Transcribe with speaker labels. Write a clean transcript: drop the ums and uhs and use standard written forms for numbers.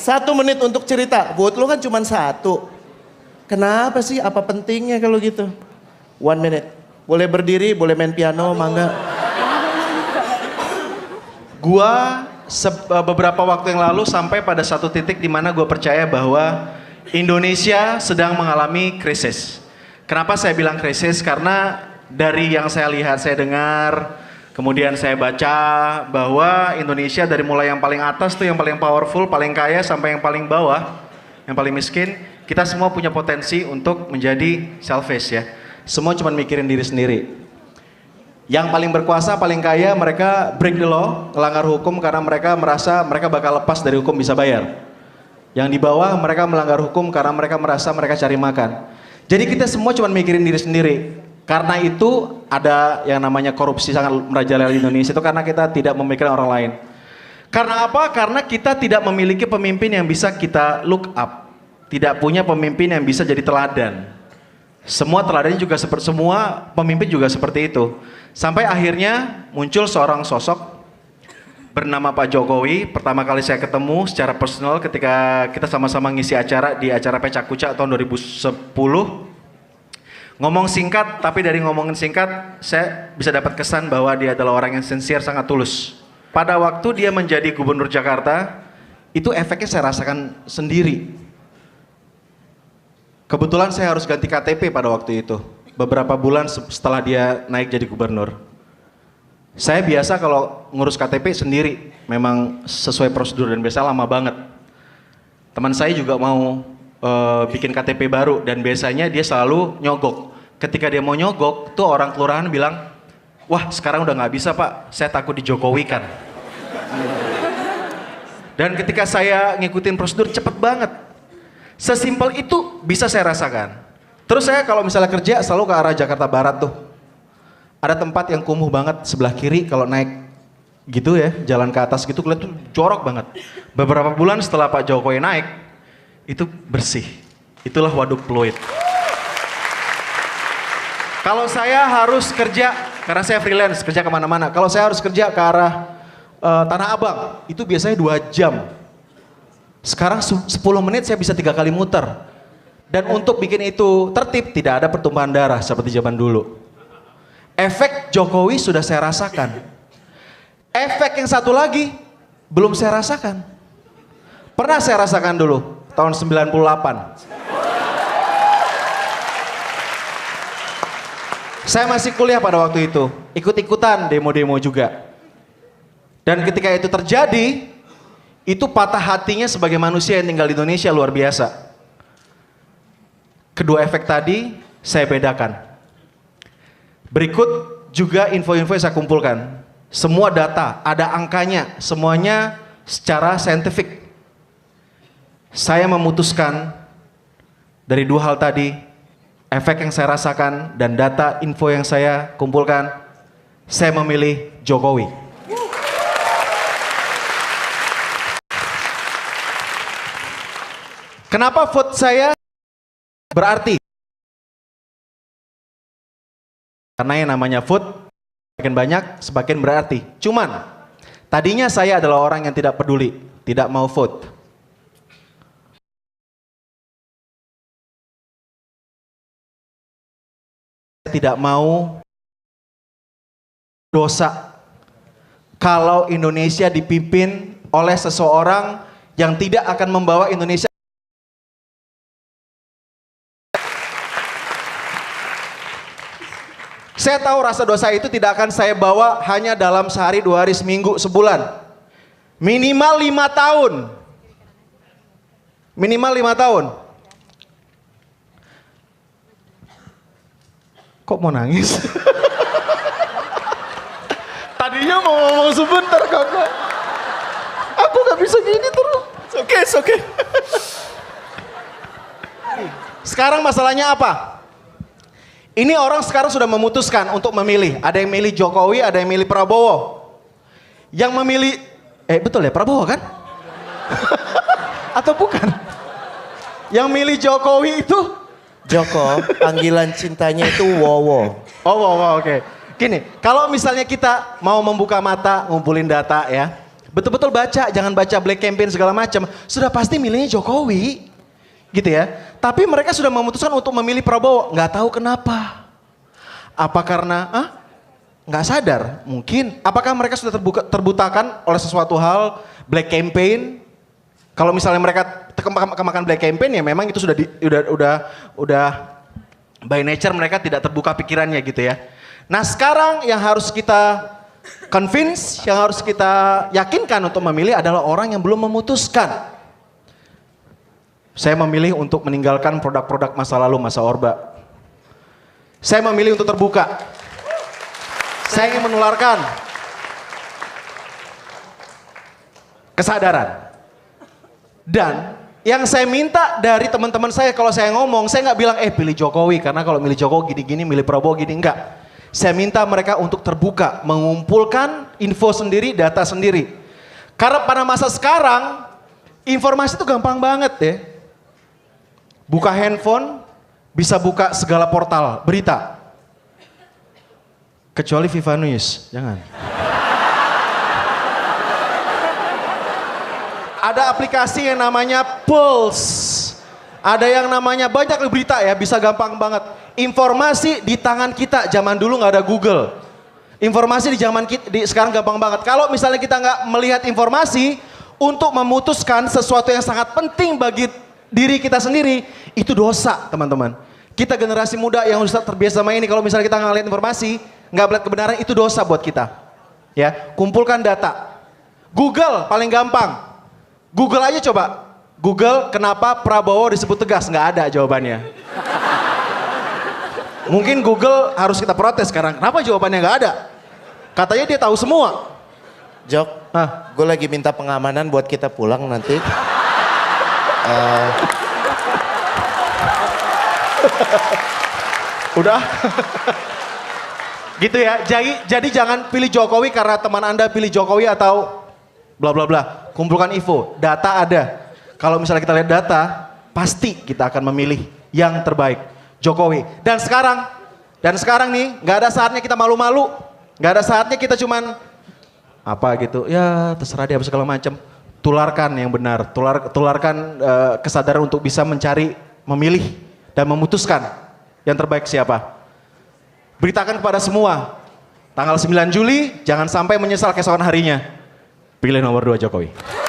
Speaker 1: 1 menit untuk cerita. Vote lo kan cuma 1. Kenapa sih? Apa pentingnya kalau gitu? 1 minute. Boleh berdiri, boleh main piano, mangga.
Speaker 2: Gua beberapa waktu yang lalu sampai pada satu titik di mana gue percaya bahwa Indonesia sedang mengalami krisis. Kenapa saya bilang krisis? Karena dari yang saya lihat, saya dengar, kemudian saya baca bahwa Indonesia dari mulai yang paling atas tuh yang paling powerful, paling kaya sampai yang paling bawah, yang paling miskin, kita semua punya potensi untuk menjadi selfish ya. Semua cuma mikirin diri sendiri. Yang paling berkuasa, paling kaya, mereka break the law, melanggar hukum karena mereka merasa mereka bakal lepas dari hukum bisa bayar. Yang di bawah mereka melanggar hukum karena mereka merasa mereka cari makan. Jadi kita semua cuma mikirin diri sendiri. Karena itu ada yang namanya korupsi sangat merajalela di Indonesia itu karena kita tidak memikirkan orang lain. Karena apa? Karena kita tidak memiliki pemimpin yang bisa kita look up. Tidak punya pemimpin yang bisa jadi teladan. Semua teladannya juga seperti semua pemimpin juga seperti itu. Sampai akhirnya muncul seorang sosok bernama Pak Jokowi. Pertama kali saya ketemu secara personal ketika kita sama-sama ngisi acara di acara Pecak Kucak tahun 2010. Ngomong singkat, tapi dari ngomongin singkat saya bisa dapat kesan bahwa dia adalah orang yang sincere, sangat tulus. Pada waktu dia menjadi gubernur Jakarta, itu efeknya saya rasakan sendiri. Kebetulan saya harus ganti KTP pada waktu itu. Beberapa bulan setelah dia naik jadi gubernur. Saya biasa kalau ngurus KTP sendiri, memang sesuai prosedur dan biasa lama banget. Teman saya juga mau bikin KTP baru dan biasanya dia selalu nyogok. Ketika dia mau nyogok, tuh orang kelurahan bilang, wah sekarang udah nggak bisa Pak, saya takut dijokowikan. Dan ketika saya ngikutin prosedur cepet banget. Sesimpel itu bisa saya rasakan. Terus saya kalau misalnya kerja selalu ke arah Jakarta Barat tuh. Ada tempat yang kumuh banget sebelah kiri kalau naik gitu ya, jalan ke atas gitu kelihatan tuh jorok banget. Beberapa bulan setelah Pak Jokowi naik, itu bersih. Itulah Waduk Pluit. Kalau saya harus kerja, karena saya freelance, kerja kemana-mana. Kalau saya harus kerja ke arah Tanah Abang, itu biasanya 2 jam. Sekarang 10 menit saya bisa 3 kali muter. Dan untuk bikin itu tertib, tidak ada pertumpahan darah seperti zaman dulu. Efek Jokowi sudah saya rasakan. Efek yang satu lagi, belum saya rasakan. Pernah saya rasakan dulu, tahun 98. Saya masih kuliah pada waktu itu, ikut-ikutan demo-demo juga. Dan ketika itu terjadi, itu patah hatinya sebagai manusia yang tinggal di Indonesia luar biasa. Kedua efek tadi saya bedakan. Berikut juga info-info yang saya kumpulkan. Semua data, ada angkanya, semuanya secara saintifik. Saya memutuskan dari 2 hal tadi, efek yang saya rasakan dan data info yang saya kumpulkan, saya memilih Jokowi. Kenapa vote saya berarti? Karena yang namanya vote semakin banyak semakin berarti. Cuman tadinya saya adalah orang yang tidak peduli, tidak mau vote. Tidak mau dosa kalau Indonesia dipimpin oleh seseorang yang tidak akan membawa Indonesia. Saya tahu rasa dosa itu tidak akan saya bawa hanya dalam sehari, 2 hari, seminggu, sebulan. Minimal 5 tahun. Minimal 5 tahun. Kok mau nangis? Tadinya mau ngomong sebentar kakak. Aku gak bisa gini terus. Oke. Sekarang masalahnya apa? Ini orang sekarang sudah memutuskan untuk memilih. Ada yang milih Jokowi, ada yang milih Prabowo. Yang memilih, betul ya Prabowo kan? Atau bukan? Yang milih Jokowi itu?
Speaker 1: Joko, panggilan cintanya itu Wowo.
Speaker 2: Oh, Wowo, oke. Gini, kalau misalnya kita mau membuka mata, ngumpulin data ya. Betul-betul baca, jangan baca black campaign segala macam. Sudah pasti milihnya Jokowi. Gitu ya. Tapi mereka sudah memutuskan untuk memilih Prabowo. Nggak tahu kenapa. Apa karena, nggak sadar? Mungkin. Apakah mereka sudah terbutakan oleh sesuatu hal, black campaign? Kalau misalnya mereka kemakan black campaign ya memang itu sudah by nature mereka tidak terbuka pikirannya gitu ya. Nah sekarang yang harus kita convince, yang harus kita yakinkan untuk memilih adalah orang yang belum memutuskan. Saya memilih untuk meninggalkan produk-produk masa lalu, masa Orba. Saya memilih untuk terbuka. Saya ingin menularkan kesadaran. Dan yang saya minta dari teman-teman saya kalau saya ngomong, saya nggak bilang pilih Jokowi karena kalau milih Jokowi gini-gini, milih Prabowo gini, enggak. Saya minta mereka untuk terbuka, mengumpulkan info sendiri, data sendiri. Karena pada masa sekarang, informasi itu gampang banget ya. Buka handphone, bisa buka segala portal, berita. Kecuali Viva News, jangan. Ada aplikasi yang namanya Pulse. Ada yang namanya banyak berita ya, bisa gampang banget. Informasi di tangan kita, zaman dulu nggak ada Google. Informasi di zaman kita, sekarang gampang banget. Kalau misalnya kita nggak melihat informasi untuk memutuskan sesuatu yang sangat penting bagi diri kita sendiri, itu dosa teman-teman. Kita generasi muda yang sudah terbiasa sama ini, kalau misalnya kita nggak lihat informasi, nggak melihat kebenaran, itu dosa buat kita. Ya, kumpulkan data. Google paling gampang. Google aja coba. Google kenapa Prabowo disebut tegas? Nggak ada jawabannya. Mungkin Google harus kita protes sekarang. Kenapa jawabannya nggak ada? Katanya dia tahu semua.
Speaker 1: Jok, gue lagi minta pengamanan buat kita pulang nanti.
Speaker 2: Udah. Gitu ya. Jadi jangan pilih Jokowi karena teman Anda pilih Jokowi atau bla bla bla. Kumpulkan info, data ada. Kalau misalnya kita lihat data, pasti kita akan memilih yang terbaik, Jokowi. Dan sekarang nih, nggak ada saatnya kita malu-malu, nggak ada saatnya kita cuman apa gitu, ya terserah dia segala macam. Tularkan yang benar, tularkan kesadaran untuk bisa mencari, memilih dan memutuskan yang terbaik siapa. Beritakan kepada semua, tanggal 9 Juli jangan sampai menyesal keesokan harinya. Pilih nomor 2 Jokowi.